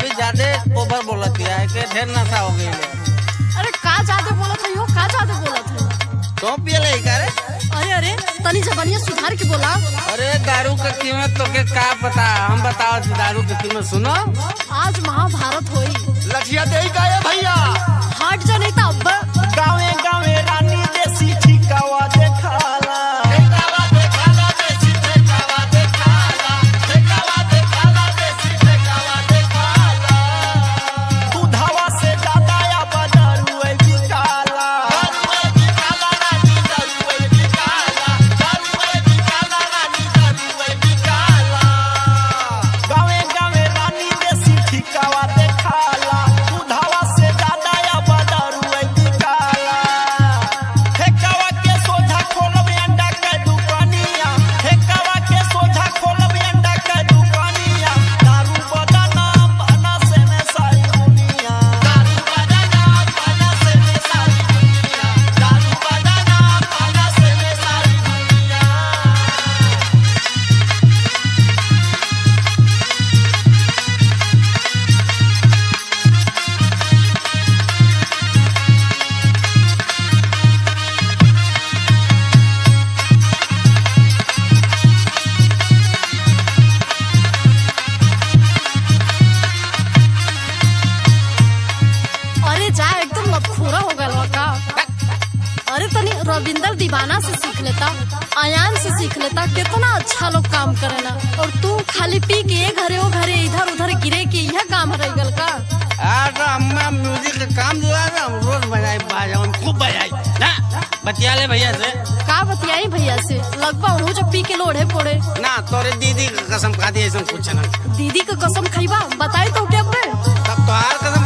भाभी ज्यादा ओवर बोलती है कि ढेर नशा हो गई। अरे का ज्यादा बोलत है, का ज्यादा बोलत है। तो पिए ले का रे? अरे अरे तनी जबानिया सुधार के बोला। अरे दारू का कीमत तो के का पता, हम बताओ दारू की कीमत। सुनो, आज महाभारत होई। लठिया दे का है भैया, हट जा नहीं तो अब्बा। गावे गावे रानी देसी ठिकावा देखाला, ठिकावा देखाला देसी ठिकावा देखाला, ठिकावा देखाला देसी ठिकावा देखाला। दूधावा से ज्यादा या दारू बिकाला, दारू बिकाला रानी, दारू बिकाला, दारू बिकाला रानी, दारू बिकाला। गावे गावे रानी देसी ठिकावा देखाला, दूधावा से ज्यादा या दारू बिकाला। ठेकावा के सोझा खोलब अंडा के दुकानिया, ठेकावा के सोझा खोलब अंडा के दुकानिया। दारू बदनाम बना से में सारी दुनिया, दारू बदनाम बना से में सारी दुनिया, दारू बदनाम बना से में सारी दुनिया। अरे जा एकदम लतखोरा हो गया का। अरे तनी रविंदर दीवाना से सीख लेता, आयान से सीख लेता, कितना अच्छा लोग काम करेला। और तू खाली पी के ये घरे वो घरे इधर उधर गिरे के यह काम रह गल का। आज अम्मा म्यूजिक का काम जो है ना रोज बजाई, बाजा खूब बजाई ना। बतिया ले भैया से। का बतियाई भैया से, लगभग उन्हों जब पी के लोढ़े पोड़े ना तोरे दीदी का कसम खा दी, ऐसा कुछ ना। दीदी का कसम खैबा बताई तो क्या बे? तब तो हार कसम